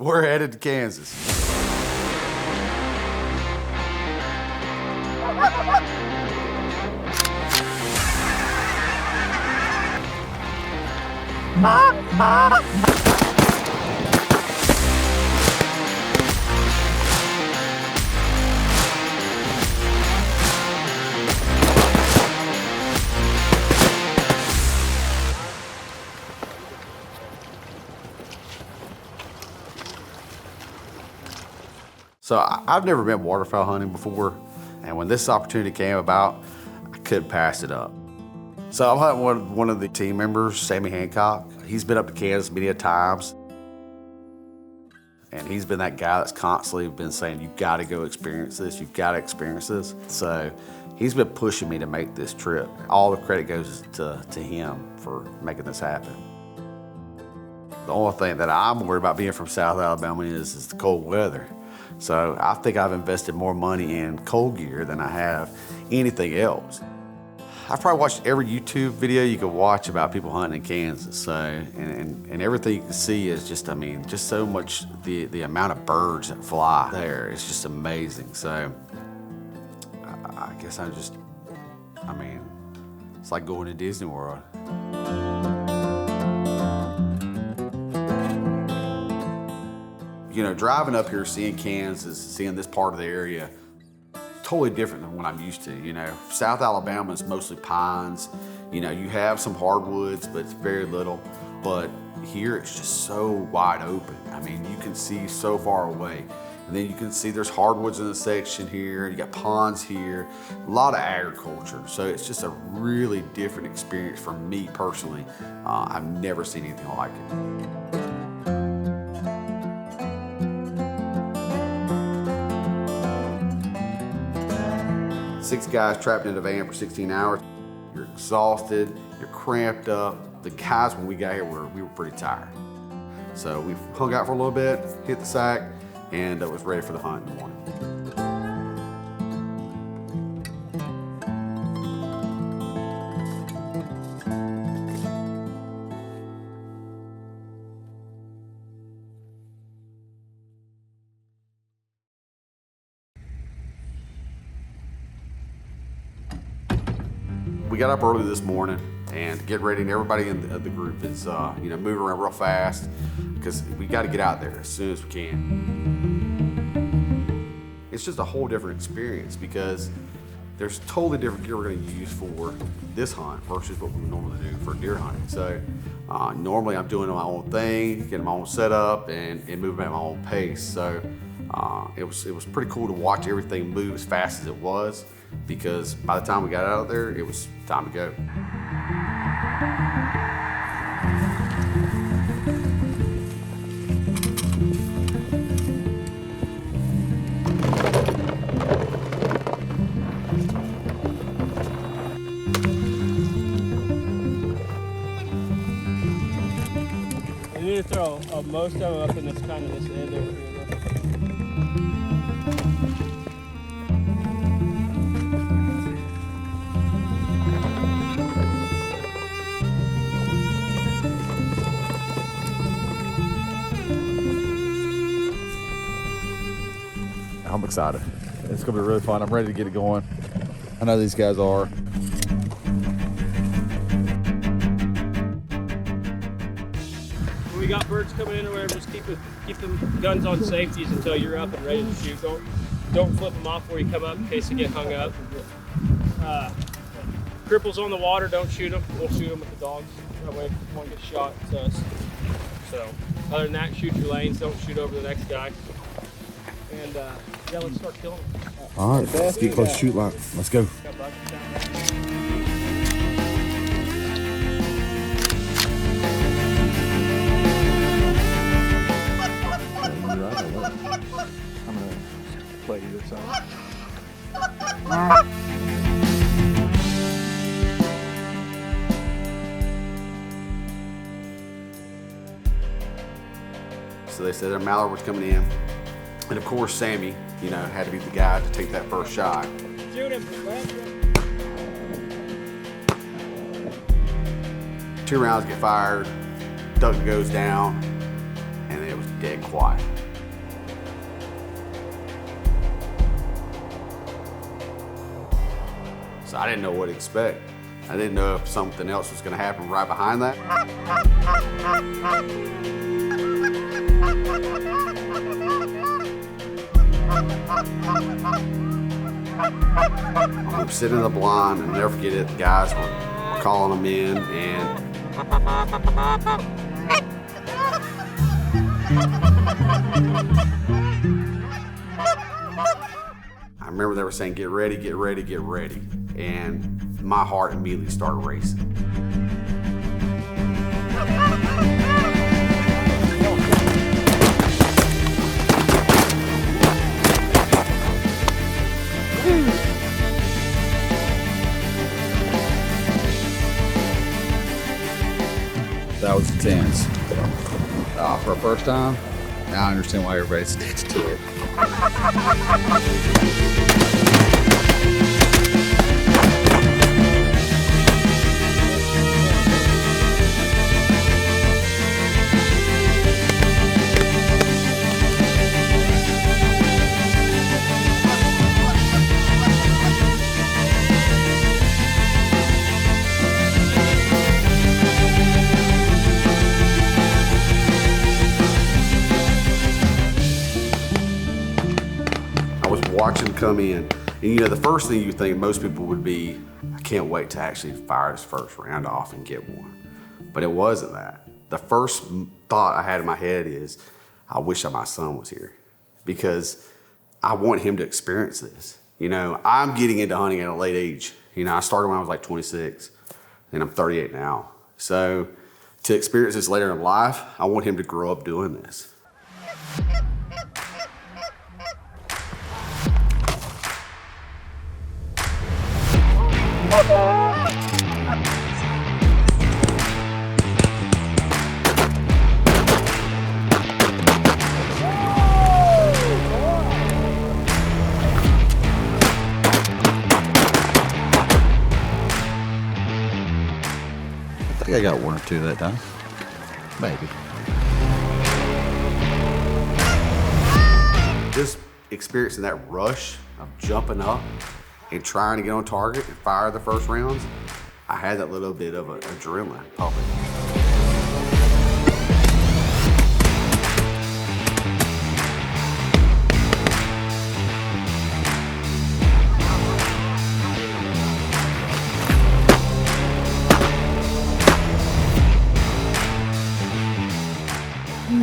We're headed to Kansas. So I've never been waterfowl hunting before, and when this opportunity came about, I couldn't pass it up. So I'm hunting one of the team members, Sammy Hancock. He's been up to Kansas many a times, and he's been that guy that's constantly been saying, "You've got to go experience this. You've got to experience this." So he's been pushing me to make this trip. All the credit goes to him for making this happen. The only thing that I'm worried about being from South Alabama is the cold weather. So I think I've invested more money in cold gear than I have anything else. I've probably watched every YouTube video you could watch about people hunting in Kansas. So, and everything you can see is just, I mean, just so much, the amount of birds that fly there is just amazing. So I guess I mean, it's like going to Disney World. You know, driving up here, seeing Kansas, seeing this part of the area, totally different than what I'm used to. You know, South Alabama is mostly pines. You know, you have some hardwoods, but it's very little. But here it's just so wide open. I mean, you can see so far away. And then you can see there's hardwoods in the section here, you got ponds here, a lot of agriculture. So it's just a really different experience for me personally. I've never seen anything like it. 6 guys trapped in a van for 16 hours. You're exhausted, you're cramped up. The guys, when we got here, we were pretty tired. So we hung out for a little bit, hit the sack, and was ready for the hunt in the morning. We got up early this morning and get ready, and everybody in the group is you know, moving around real fast because we got to get out there as soon as we can. It's just a whole different experience because there's totally different gear we're going to use for this hunt versus what we normally do for deer hunting. So normally I'm doing my own thing, getting my own setup and moving at my own pace. So it was pretty cool to watch everything move as fast as it was, because by the time we got out of there, it was time to go. You need to throw most of them up in this kind of this end over here. I'm excited. It's gonna be really fun. I'm ready to get it going. I know these guys are. When we got birds coming in or whatever, just keep them guns on safeties until you're up and ready to shoot. Don't flip them off where you come up in case they get hung up. Cripples on the water, don't shoot them. We'll shoot them with the dogs. That way if one gets shot, it's us. So other than that, shoot your lanes. Don't shoot over the next guy. And yeah, let's start killing them. All right, let's get close to shoot line. Let's go. I'm gonna play either side. So they said their mallard was coming in. And of course, Sammy, you know, had to be the guy to take that first shot. Shoot him. 2 rounds get fired, duck goes down, and it was dead quiet. So I didn't know what to expect. I didn't know if something else was going to happen right behind that. I'm sitting in the blind and never forget it. The guys were calling them in, and I remember they were saying, "Get ready, get ready, get ready." And my heart immediately started racing. That was intense. For a first time, now I understand why everybody sticks to it. Watching him come in, and you know, the first thing you think most people would be, I can't wait to actually fire this first round off and get one. But it wasn't that. The first thought I had in my head is, I wish my son was here, because I want him to experience this. You know, I'm getting into hunting at a late age. You know, I started when I was like 26, and I'm 38 now. So to experience this later in life, I want him to grow up doing this. I think I got one or two that time. Maybe. Just experiencing that rush of jumping up and trying to get on target and fire the first rounds, I had that little bit of an adrenaline pumping.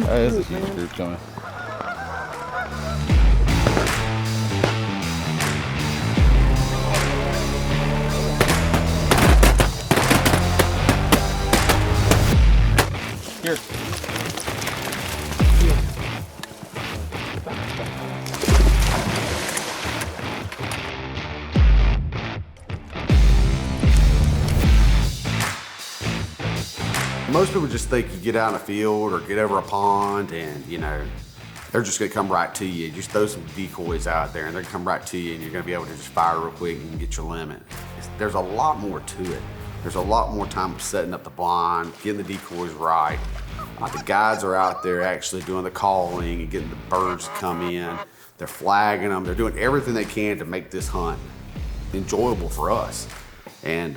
There's a huge group coming. Here. Most people just think you get out in the field or get over a pond and, you know, they're just gonna come right to you. Just throw some decoys out there and they're gonna come right to you and you're gonna be able to just fire real quick and get your limit. There's a lot more to it. There's a lot more time of setting up the blind, getting the decoys right. The guides are out there actually doing the calling and getting the birds to come in. They're flagging them. They're doing everything they can to make this hunt enjoyable for us. And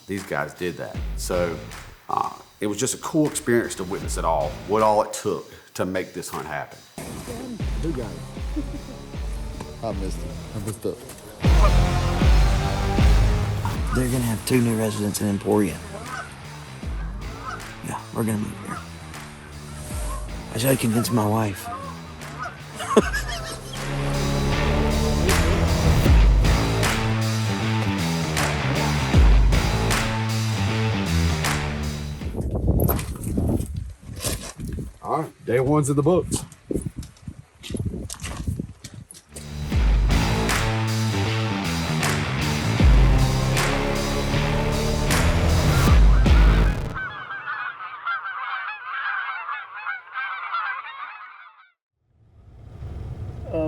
these guys did that. So it was just a cool experience to witness it all, what all it took to make this hunt happen. Who got it? I missed it. I missed it. They're gonna have 2 new residents in Emporia. Yeah, we're gonna move here. I tried to convince my wife. All right, day one's in the books.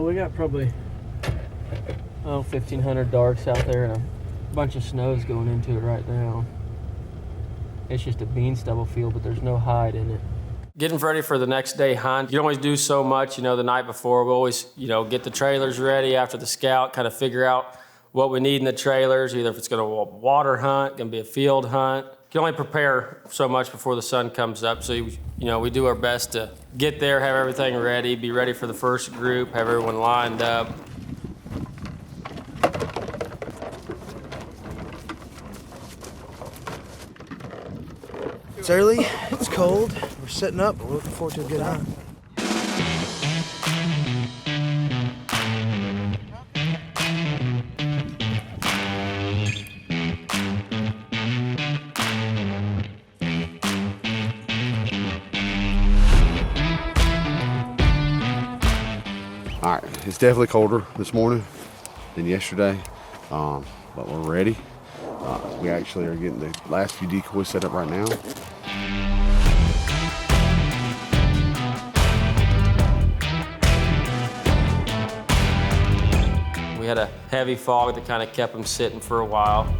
We got probably 1,500 darks out there and a bunch of snow's going into it right now. It's just a bean stubble field, but there's no hide in it. Getting ready for the next day hunt. You can always do so much, the night before. We always, get the trailers ready after the scout, kind of figure out what we need in the trailers, either if it's gonna water hunt, gonna be a field hunt. You can only prepare so much before the sun comes up, so we do our best to get there, have everything ready, be ready for the first group, have everyone lined up. It's early, it's cold, we're sitting up, we're looking forward to a good hunt. All right, it's definitely colder this morning than yesterday, but we're ready. We actually are getting the last few decoys set up right now. We had a heavy fog that kind of kept them sitting for a while.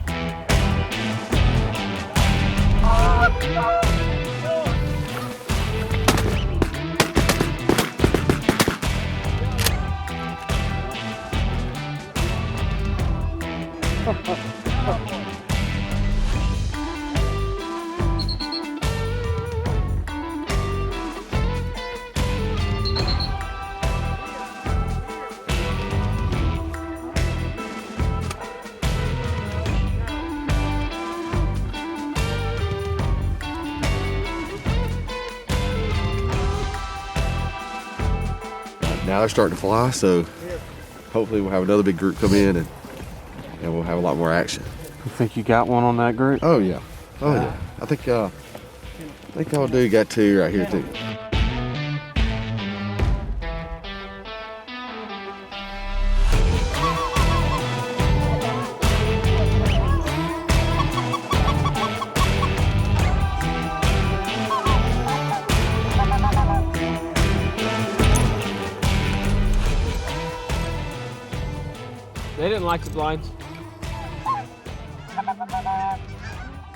Now they're starting to fly, so hopefully we'll have another big group come in and we'll have a lot more action. You think you got one on that group? Oh yeah, oh yeah. I think y'all do got two right here too. They didn't like the blinds.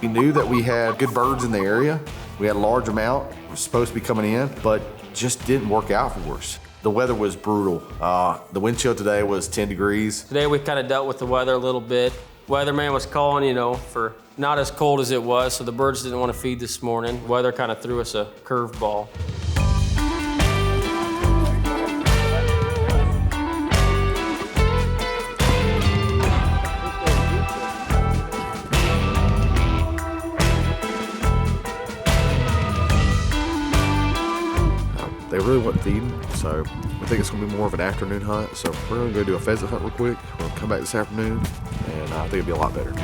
We knew that we had good birds in the area. We had a large amount, was supposed to be coming in, but just didn't work out for us. The weather was brutal. The wind chill today was 10 degrees. Today we kind of dealt with the weather a little bit. Weatherman was calling, for not as cold as it was, so the birds didn't want to feed this morning. Weather kind of threw us a curveball. They really wasn't feeding, so I think it's gonna be more of an afternoon hunt. So we're gonna go do a pheasant hunt real quick. We'll come back this afternoon, and I think it'll be a lot better.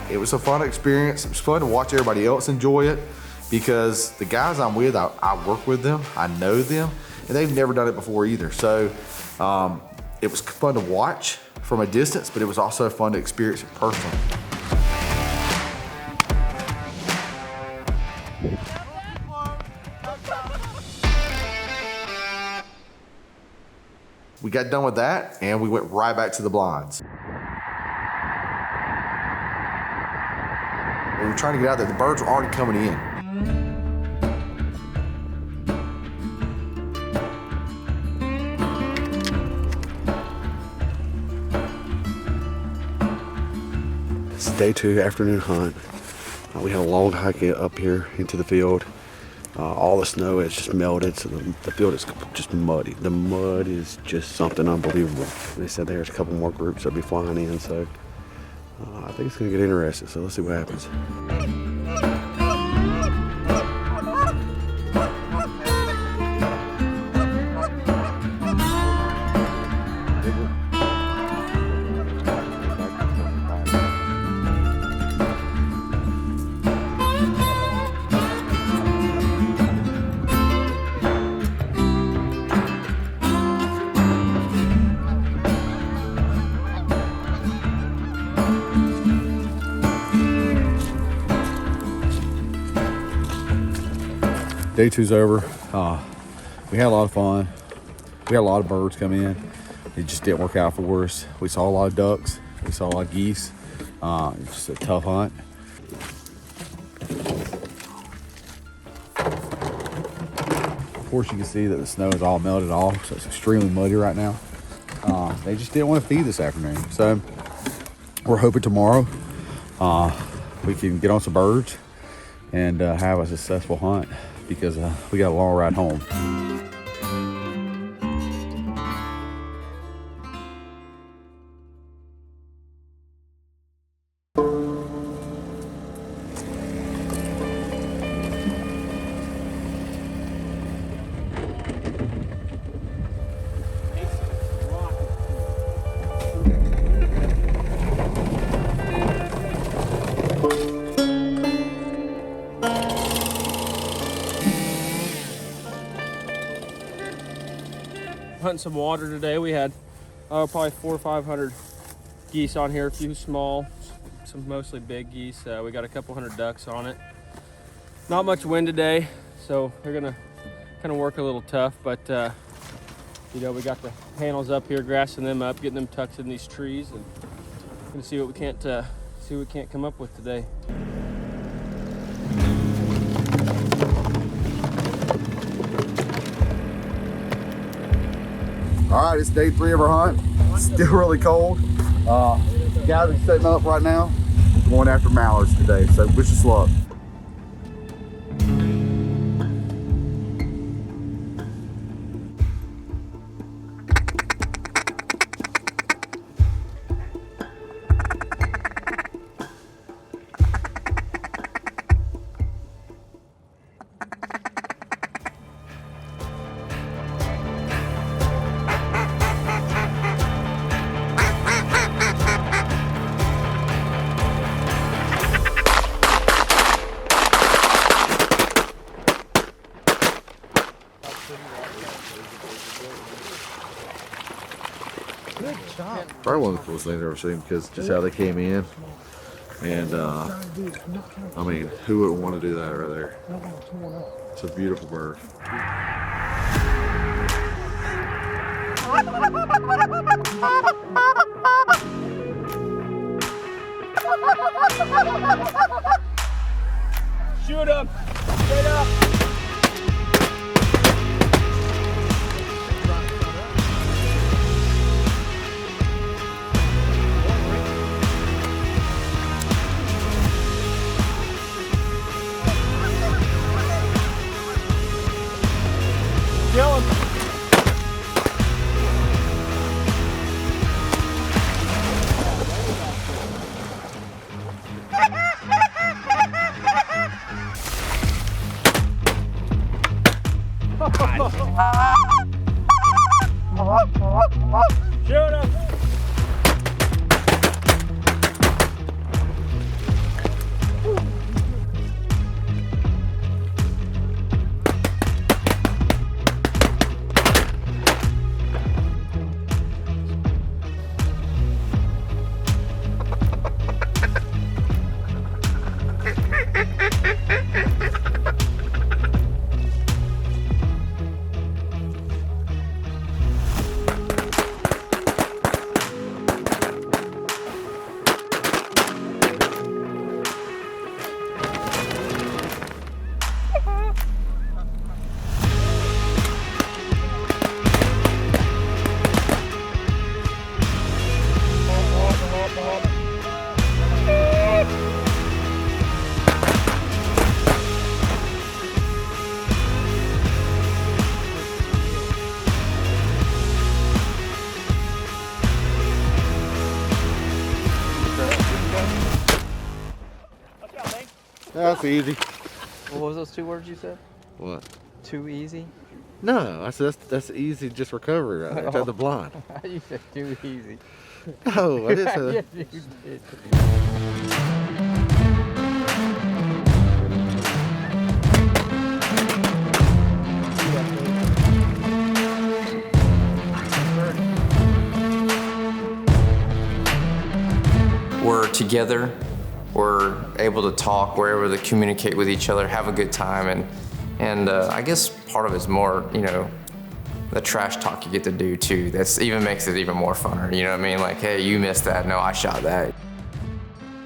It was a fun experience. It was fun to watch everybody else enjoy it because the guys I'm with, I work with them, I know them, and they've never done it before either. So it was fun to watch from a distance, but it was also fun to experience it personally. We got done with that and we went right back to the blinds. We were trying to get out there. The birds were already coming in. It's day 2 afternoon hunt. We had a long hike up here into the field. All the snow has just melted, so the field is just muddy. The mud is just something unbelievable. They said there's a couple more groups that'll be flying in, so I think it's going to get interesting. So let's see what happens. Day two's over. We had a lot of fun. We had a lot of birds come in. It just didn't work out for us. We saw a lot of ducks. We saw a lot of geese. Just a tough hunt. Of course, you can see that the snow is all melted off, so it's extremely muddy right now. They just didn't want to feed this afternoon. So we're hoping tomorrow we can get on some birds and have a successful hunt, because we got a long ride home. Hunting some water today. We had probably 400 or 500 geese on here, a few small, some mostly big geese. We got a couple hundred ducks on it. Not much wind today, so we're gonna kind of work a little tough, but you know, we got the panels up here, grassing them up, getting them tucked in these trees, and gonna see what we can't come up with today. All right, it's day 3 of our hunt. It's still really cold. Guys are setting up right now, going after mallards today, so wish us luck. Probably one of the coolest things I've ever seen, because just how they came in, and I mean, who wouldn't want to do that right there? It's a beautiful bird. Shoot him! Straight up! Kill him! Shoot him! That's easy. What was those 2 words you said? What? Too easy? No, I said that's easy, just recovery right there. Tell the blind. You said too easy. No, I didn't say that. Yes, you did. We're together, we're able to talk, we're able to communicate with each other, have a good time, and I guess part of it's more, you know, the trash talk you get to do too. That's even makes it even more funner, you know what I mean? Like, hey, you missed that, no, I shot that.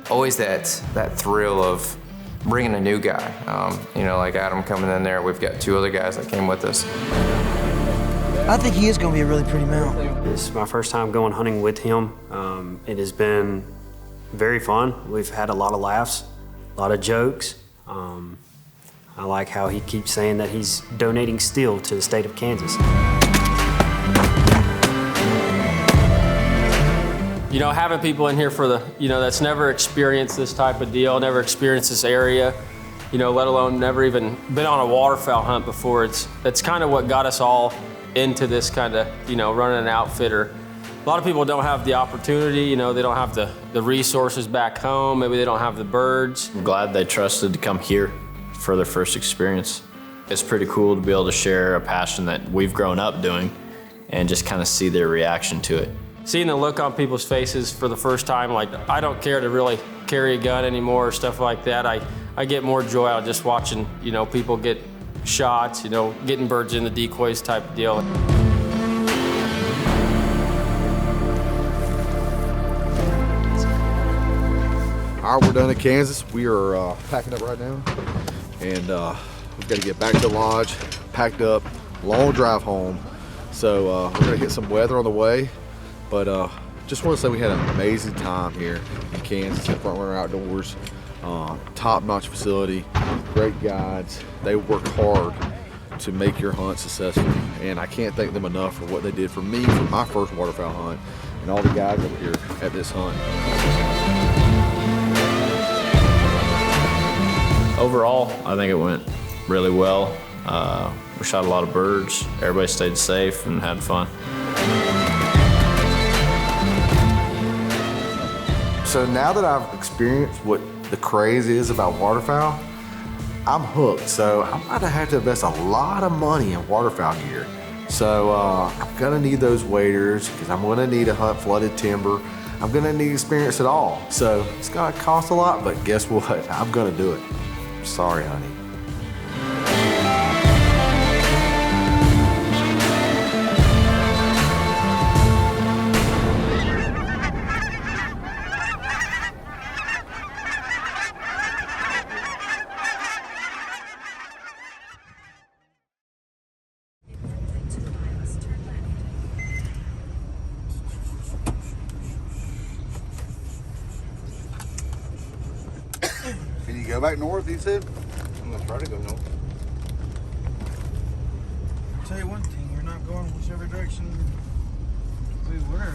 Always that thrill of bringing a new guy. You know, like Adam coming in there, we've got 2 other guys that came with us. I think he is going to be a really pretty mount. This is my first time going hunting with him. It has been very fun. We've had a lot of laughs, a lot of jokes. I like how he keeps saying that he's donating steel to the state of Kansas. You know, having people in here for the, you know, that's never experienced this type of deal, never experienced this area, you know, let alone never even been on a waterfowl hunt before. It's kind of what got us all into this kind of, you know, running an outfitter. A lot of people don't have the opportunity, you know, they don't have the resources back home, maybe they don't have the birds. I'm glad they trusted to come here for their first experience. It's pretty cool to be able to share a passion that we've grown up doing and just kind of see their reaction to it. Seeing the look on people's faces for the first time, like, I don't care to really carry a gun anymore or stuff like that. I get more joy out of just watching, you know, people get shots, you know, getting birds in the decoys type of deal. All right, we're done in Kansas. We are packing up right now, and we've got to get back to the lodge, packed up, long drive home. So we're gonna hit some weather on the way, but just want to say we had an amazing time here in Kansas at Front Runner Outdoors. Top-notch facility, great guides. They work hard to make your hunt successful, and I can't thank them enough for what they did for me for my first waterfowl hunt, and all the guys over here at this hunt. Overall, I think it went really well. We shot a lot of birds. Everybody stayed safe and had fun. So now that I've experienced what the craze is about waterfowl, I'm hooked. So I'm about to have to invest a lot of money in waterfowl gear. So I'm gonna need those waders because I'm gonna need to hunt flooded timber. I'm gonna need experience at all. So it's gonna cost a lot, but guess what? I'm gonna do it. Sorry, honey. Can you go back north, you said? I'm going to try to go north. I'll tell you one thing, you're not going whichever direction we were.